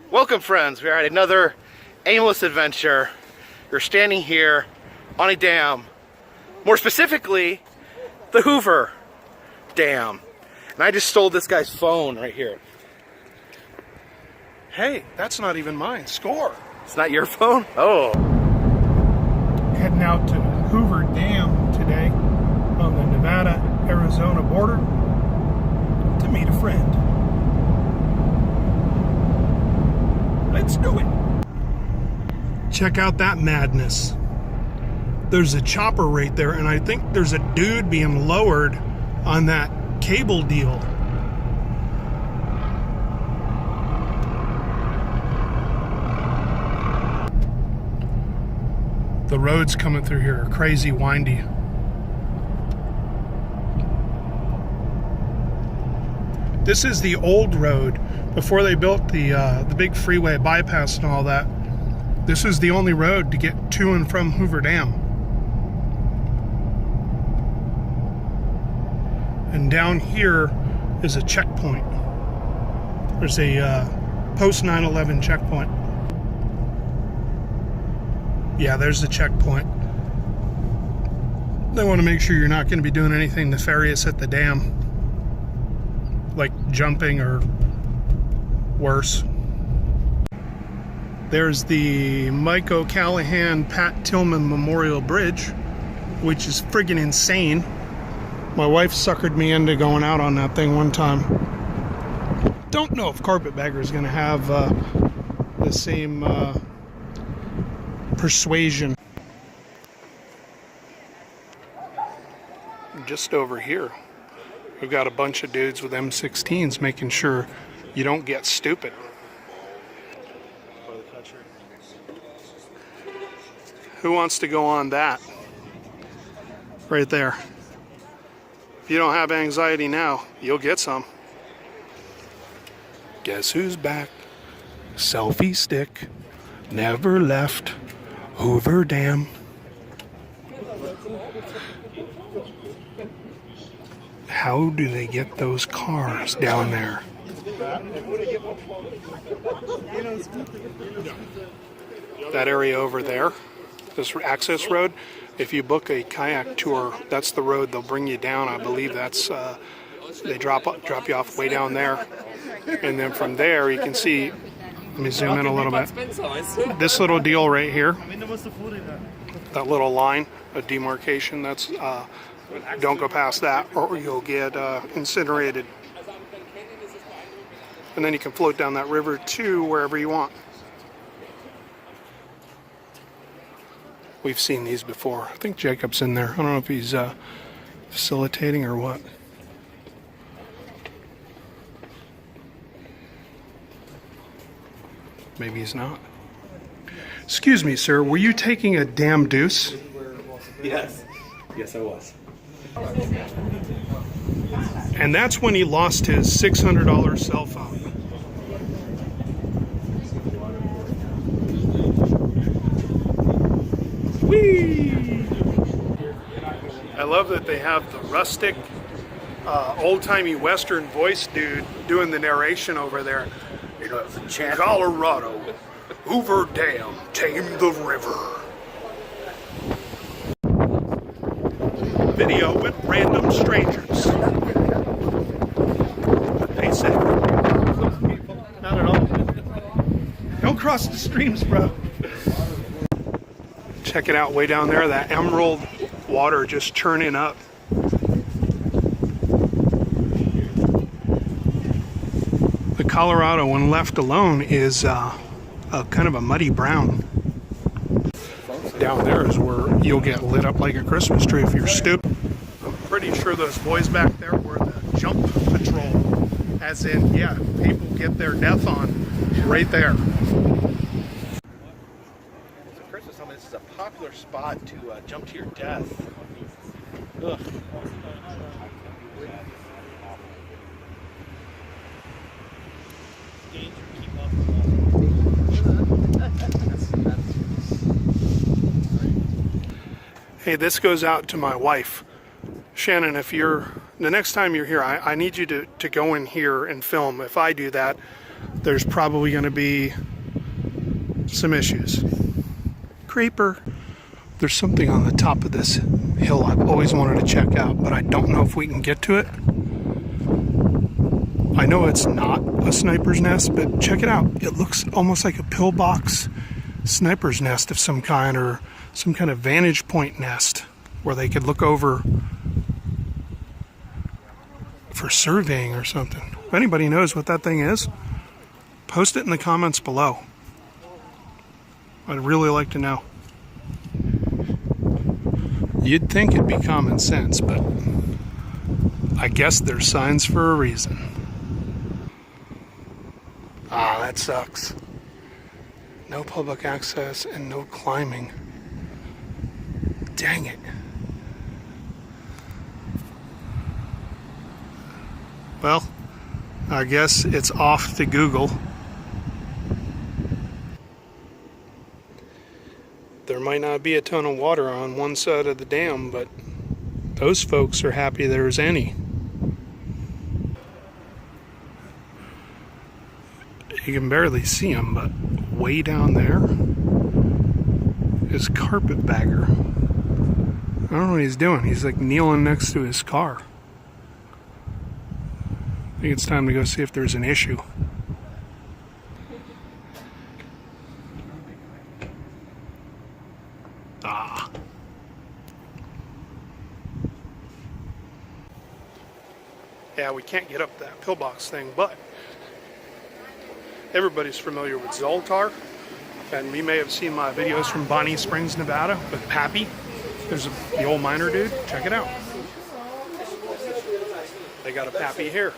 Welcome, friends. We are at another aimless adventure. We're standing here on a dam, more specifically the Hoover Dam, and I just stole this guy's phone right here. Hey, that's not even mine. Score. It's not your phone? Oh. Heading out to Hoover Dam today on the Nevada-Arizona border to meet a friend. Let's do it. Check out that madness. There's a chopper right there, and I think there's a dude being lowered on that cable deal. The roads coming through here are crazy windy. This is the old road before they built the big freeway bypass and all that. This is the only road to get to and from Hoover Dam. And down here is a checkpoint. There's a post 9/11 checkpoint. Yeah, there's the checkpoint. They want to make sure you're not going to be doing anything nefarious at the dam, like jumping or worse. There's the Mike O'Callahan Pat Tillman Memorial Bridge, which is friggin' insane. My wife suckered me into going out on that thing one time. Don't know if Carpetbagger is going to have the same persuasion. Just over here, we've got a bunch of dudes with M16s making sure you don't get stupid. Who wants to go on that? Right there. If you don't have anxiety now, you'll get some. Guess who's back? Selfie stick. Never left Hoover Dam. How do they get those cars down there? That area over there, this access road, if you book a kayak tour, that's the road they'll bring you down. I believe that's they drop you off way down there, and then from there you can see. Let me zoom in a little bit. This little deal right here, that little line of demarcation, that's don't go past that or you'll get incinerated. And then you can float down that river to wherever you want. We've seen these before. I think Jacob's in there. I don't know if he's facilitating or what. Maybe he's not. Excuse me, sir. Were you taking a damn deuce? Yes. Yes, I was. And that's when he lost his $600 cell phone. Whee! I love that they have the rustic, old-timey Western voice dude doing the narration over there. Colorado, Hoover Dam tamed the river. Video with random strangers. They said, not at all. Don't cross the streams, bro. Check it out way down there, that emerald water just churning up. The Colorado, when left alone, is a kind of a muddy brown. Down there is where you'll get lit up like a Christmas tree if you're stupid. I'm pretty sure those boys back there were the jump patrol. As in, yeah, people get their death on right there. So Christmas, this is a popular spot to jump to your death. Ugh. Hey, this goes out to my wife. Shannon, if you're, the next time you're here, I need you to go in here and film. If I do that, there's probably going to be some issues. Creeper. There's something on the top of this hill I've always wanted to check out, but I don't know if we can get to it. I know it's not a sniper's nest, but check it out. It looks almost like a pillbox sniper's nest of some kind, or some kind of vantage point nest where they could look over for surveying or something. If anybody knows what that thing is, post it in the comments below. I'd really like to know. You'd think it'd be common sense, but I guess there's signs for a reason. Ah, that sucks. No public access and no climbing. Dang it. Well, I guess it's off to Google. There might not be a ton of water on one side of the dam, but those folks are happy there's any. You can barely see him, but way down there is Carpetbagger. I don't know what he's doing. He's like kneeling next to his car. I think it's time to go see if there's an issue. Ah. Yeah, we can't get up that pillbox thing, but everybody's familiar with Zoltar, and we may have seen my videos from Bonnie Springs, Nevada with Pappy. There's the old miner dude. Check it out. They got a Pappy here.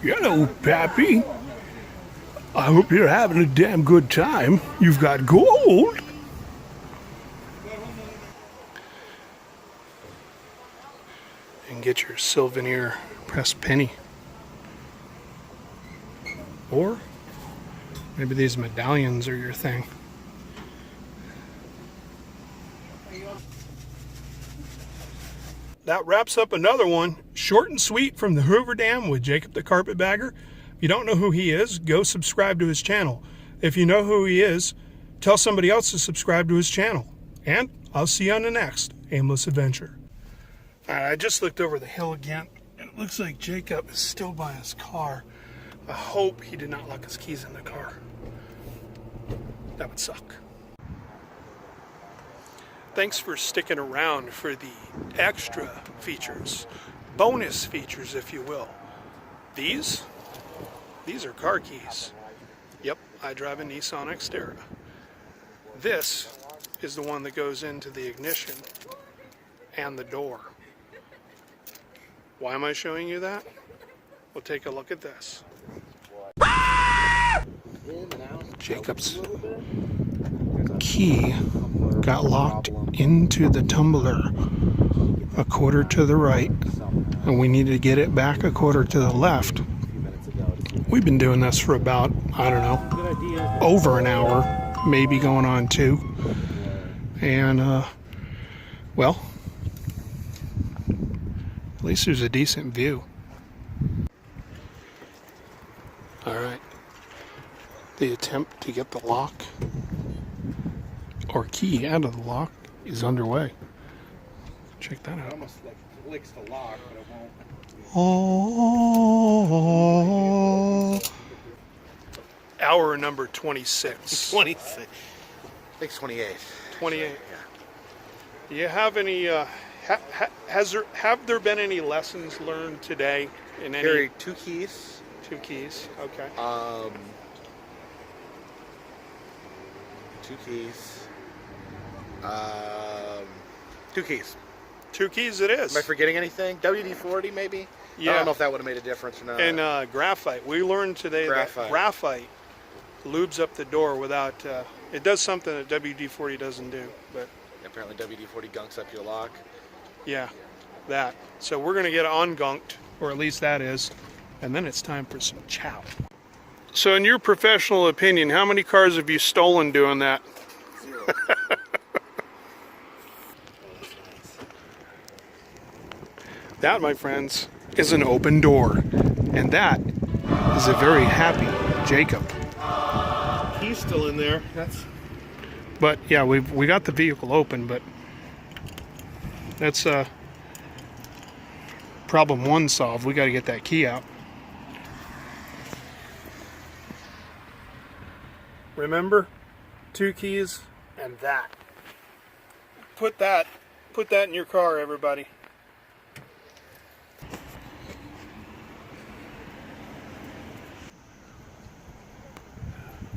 Hello, Pappy. I hope you're having a damn good time. You've got gold. And get your souvenir pressed penny. Or maybe these medallions are your thing. That wraps up another one, short and sweet, from the Hoover Dam with Jacob the Carpetbagger. If you don't know who he is, go subscribe to his channel. If you know who he is, tell somebody else to subscribe to his channel. And I'll see you on the next aimless adventure. I just looked over the hill again, and it looks like Jacob is still by his car. I hope he did not lock his keys in the car. That would suck. Thanks for sticking around for the extra features, bonus features, if you will. These are car keys. Yep, I drive a Nissan Xterra. This is the one that goes into the ignition and the door. Why am I showing you that? Well, take a look at this. Jacob's key got locked into the tumbler a quarter to the right, and we needed to get it back a quarter to the left. We've been doing this for about, I don't know, over an hour, maybe going on 2. And, well, at least there's a decent view. Alright. The attempt to get the lock or key out of the lock is underway. Check that out. It almost like clicks the lock, but it won't. Oh. Hour number 26. 26. I think it's 28. 28. Yeah. Do you have any? Have there been any lessons learned today? In any? Carry 2 keys. 2 keys. Okay. 2 keys. 2 keys. 2 keys it is. Am I forgetting anything? WD-40 maybe? Yeah. I don't know if that would have made a difference or not. And graphite. We learned today that graphite lubes up the door without. It does something that WD-40 doesn't do. But apparently WD-40 gunks up your lock. Yeah, that. So we're gonna get ungunked, or at least that is, and then it's time for some chow. So in your professional opinion, how many cars have you stolen doing that? 0. That, my friends, is an open door. And that is a very happy Jacob. He's still in there. But yeah, we got the vehicle open, but that's problem one solved. We got to get that key out. Remember, 2 keys and that. Put that in your car, everybody.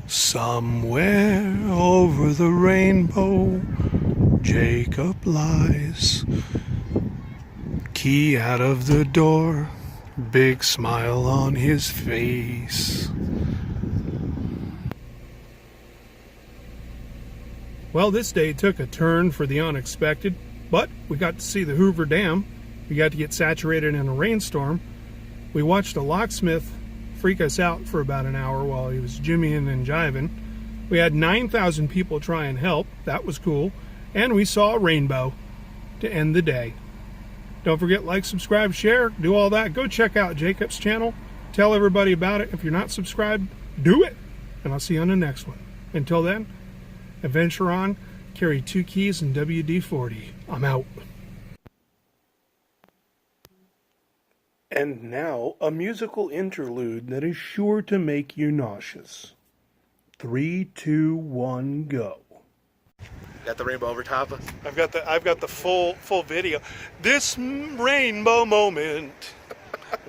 Somewhere over the rainbow, Jacob lies. Key out of the door, big smile on his face. Well, this day took a turn for the unexpected, but we got to see the Hoover Dam. We got to get saturated in a rainstorm. We watched a locksmith freak us out for about an hour while he was jimmying and jiving. We had 9,000 people try and help. That was cool. And we saw a rainbow to end the day. Don't forget, like, subscribe, share, do all that. Go check out Jacob's channel. Tell everybody about it. If you're not subscribed, do it. And I'll see you on the next one. Until then, adventure on. Carry 2 keys and WD-40. I'm out. And now, a musical interlude that is sure to make you nauseous. 3, 2, 1, go. Got the rainbow over top. I've got the full video. This rainbow moment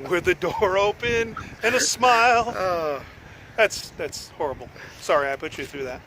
with the door open and a smile. That's horrible. Sorry, I put you through that.